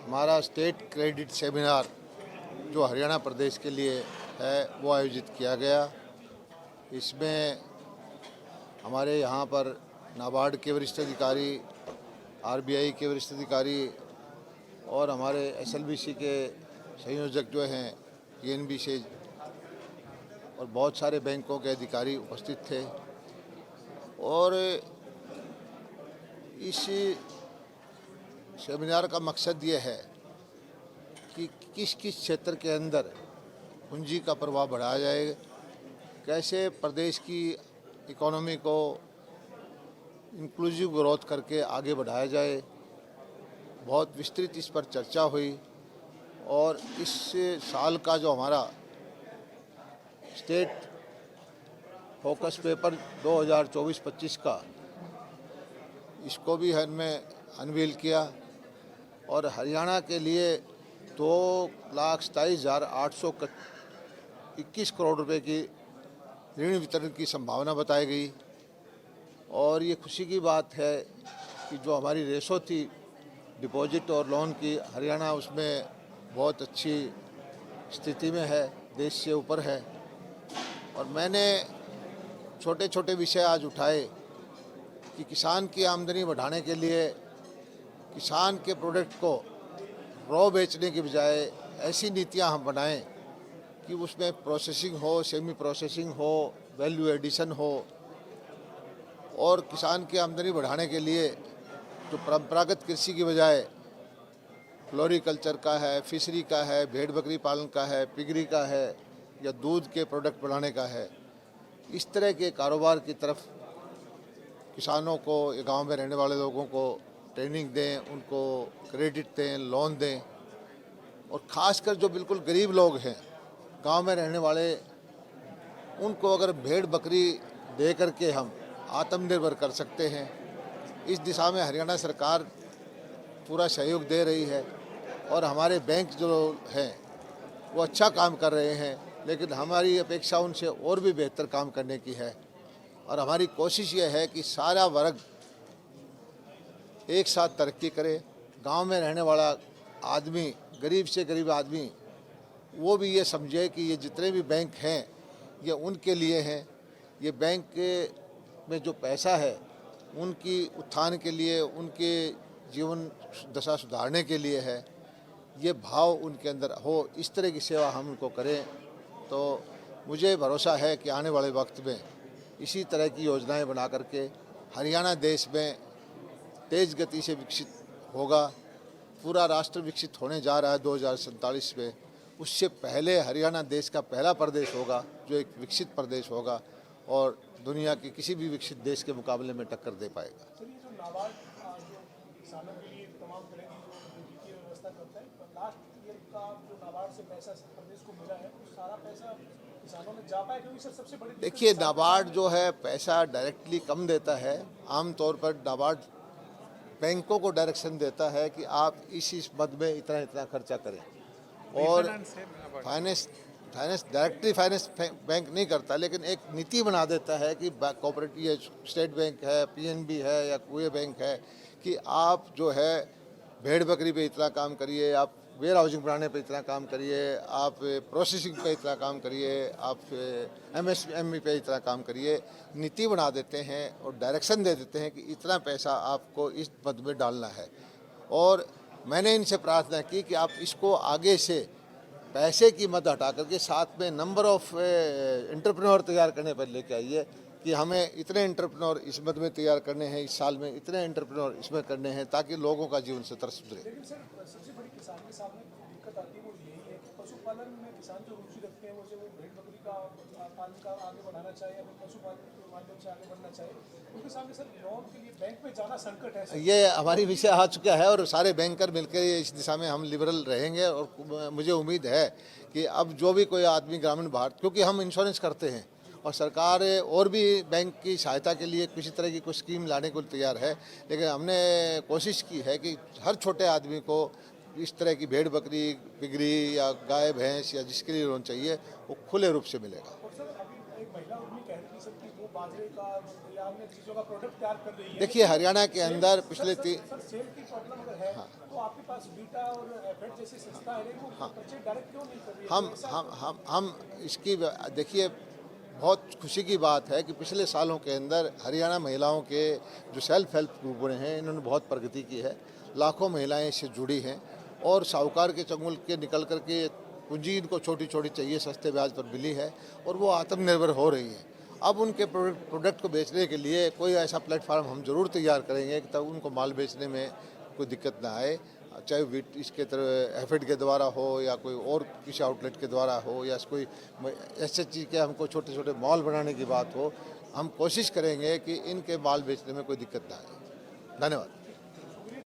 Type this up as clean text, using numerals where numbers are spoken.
हमारा state credit seminar जो हरियाणा प्रदेश के लिए है वो आयोजित किया गया। इसमें हमारे यहाँ पर नाबार्ड के वरिष्ठ अधिकारी, आरबीआई के वरिष्ठ अधिकारी और हमारे एसएलबीसी के संयोजक जो हैं पीएनबी से और बहुत सारे बैंकों के अधिकारी उपस्थित थे। और इस सेमिनार का मकसद ये है कि किस किस क्षेत्र के अंदर पूंजी का प्रभाव बढ़ाया जाए, कैसे प्रदेश की इकोनॉमी को इंक्लूसिव ग्रोथ करके आगे बढ़ाया जाए। बहुत विस्तृत इस पर चर्चा हुई और इस साल का जो हमारा स्टेट फोकस पेपर 2024-25 का, इसको भी हमने अनवील किया और हरियाणा के लिए 2,27,821 करोड़ रुपए की ऋण वितरण की संभावना बताई गई। और ये खुशी की बात है कि जो हमारी रेशो थी डिपॉजिट और लोन की, हरियाणा उसमें बहुत अच्छी स्थिति में है, देश से ऊपर है। और मैंने छोटे छोटे विषय आज उठाए कि किसान की आमदनी बढ़ाने के लिए किसान के प्रोडक्ट को रॉ बेचने के बजाय ऐसी नीतियां हम बनाएं कि उसमें प्रोसेसिंग हो, सेमी प्रोसेसिंग हो, वैल्यू एडिशन हो। और किसान की आमदनी बढ़ाने के लिए जो परंपरागत कृषि की बजाय फ्लोरिकल्चर का है, फिशरी का है, भेड़ बकरी पालन का है, पिगरी का है या दूध के प्रोडक्ट बढ़ाने का है, इस तरह के कारोबार की तरफ किसानों को, गांव में रहने वाले लोगों को ट्रेनिंग दें, उनको क्रेडिट दें, लोन दें। और ख़ासकर जो बिल्कुल गरीब लोग हैं, गांव में रहने वाले, उनको अगर भेड़ बकरी दे करके हम आत्मनिर्भर कर सकते हैं, इस दिशा में हरियाणा सरकार पूरा सहयोग दे रही है। और हमारे बैंक जो हैं वो अच्छा काम कर रहे हैं, लेकिन हमारी अपेक्षा उनसे और भी बेहतर काम करने की है। और हमारी कोशिश ये है कि सारा वर्ग एक साथ तरक्की करे। गांव में रहने वाला आदमी, गरीब से गरीब आदमी, वो भी ये समझे कि ये जितने भी बैंक हैं ये उनके लिए हैं। ये बैंक में जो पैसा है उनकी उत्थान के लिए, उनके जीवन दशा सुधारने के लिए है। ये भाव उनके अंदर हो, इस तरह की सेवा हम उनको करें तो मुझे भरोसा है कि आने वाले वक्त में इसी तरह की योजनाएं बना करके हरियाणा देश में तेज़ गति से विकसित होगा। पूरा राष्ट्र विकसित होने जा रहा है 2047 में। उससे पहले हरियाणा देश का पहला प्रदेश होगा जो एक विकसित प्रदेश होगा और दुनिया के किसी भी विकसित देश के मुकाबले में टक्कर दे पाएगा। सर, ये जो नाबार्ड किसानों के लिए तमाम तरह की जो वित्तीय व्यवस्था करता है, लास्ट ईयर का जो नाबार्ड से पैसा प्रदेश को मिला है, वो सारा पैसा किसानों में जा पाया? क्योंकि सर सबसे बड़ी देखिए, नाबार्ड जो है पैसा डायरेक्टली कम देता है। आमतौर पर नाबार्ड बैंकों को डायरेक्शन देता है कि आप इस मद में इतना इतना खर्चा करें। और finance finance directly finance bank नहीं करता, लेकिन एक नीति बना देता है कि कोऑपरेटिव स्टेट बैंक है, पीएनबी है या कोई बैंक है कि आप जो है भेड़ बकरी पे इतना काम करिए, आप वेयर हाउसिंग बनाने पे इतना काम करिए, आप प्रोसेसिंग पे इतना काम करिए, आप एमएसएमई पे इतना काम करिए। नीति बना देते हैं और डायरेक्शन दे देते हैं कि इतना पैसा आपको इस पद में डालना है। और मैंने इनसे प्रार्थना की कि आप इसको आगे से पैसे की मद हटा करके साथ में नंबर ऑफ एंटरप्रेन्योर तैयार करने पर लेके आइए कि हमें इतने एंटरप्रेन्योर इस मद में तैयार करने हैं, इस साल में इतने एंटरप्रेन्योर इसमें करने हैं, ताकि लोगों का जीवन स्तर सुधरे। लेकिन सर सबसे बड़ी किसान के सामने दिक्कत आती है वो यही है कि पशुपालन में किसान जो रुचि रखते हैं, वो जो भेड़ बकरी का पालन का आगे बढ़ाना चाहे या फिर पशुपालन के माध्यम से आगे बढ़ना चाहे, उनके सामने सर लोन के लिए बैंक में जाना संकट है। ये हमारी विषय आ चुका है और सारे बैंकर मिलकर इस दिशा में हम लिबरल रहेंगे। और मुझे उम्मीद है कि अब जो भी कोई आदमी ग्रामीण भारत, क्योंकि हम इंश्योरेंस करते हैं और सरकार और भी बैंक की सहायता के लिए किसी तरह की कोई स्कीम लाने को तैयार है, लेकिन हमने कोशिश की है कि हर छोटे आदमी को इस तरह की भेड़ बकरी, पिगरी या गाय भैंस या जिसके लिए लोन चाहिए वो खुले रूप से मिलेगा। और सर अभी एक महिला उद्यमी कह रही थी सर कि वो बाजरे का या अन्य चीज़ों का प्रोडक्ट तैयार कर रही है। देखिए, हरियाणा के अंदर पिछले सर सेल की प्रॉब्लम अगर है तो आपके पास बीटा और एफेड जैसी संस्था है लेकिन वो परचेज डायरेक्ट क्यों नहीं कर रही है? हम इसकी देखिए, बहुत खुशी की बात है कि पिछले सालों के अंदर हरियाणा महिलाओं के जो सेल्फ हेल्प ग्रुप बने हैं इन्होंने बहुत प्रगति की है। लाखों महिलाएं इससे जुड़ी हैं और साहूकार के चंगुल के निकल कर के पूंजी इनको छोटी छोटी चाहिए सस्ते ब्याज पर मिली है और वो आत्मनिर्भर हो रही है। अब उनके प्रोडक्ट को बेचने के लिए कोई ऐसा प्लेटफार्म हम जरूर तैयार करेंगे कि तब उनको माल बेचने में कोई दिक्कत ना आए, चाहे वीट इसके तरह एफिड के द्वारा हो या कोई और किसी आउटलेट के द्वारा हो या कोई ऐसे चीज़ के हमको छोटे छोटे मॉल बनाने की बात हो। हम कोशिश करेंगे कि इनके माल बेचने में कोई दिक्कत ना आए। धन्यवाद।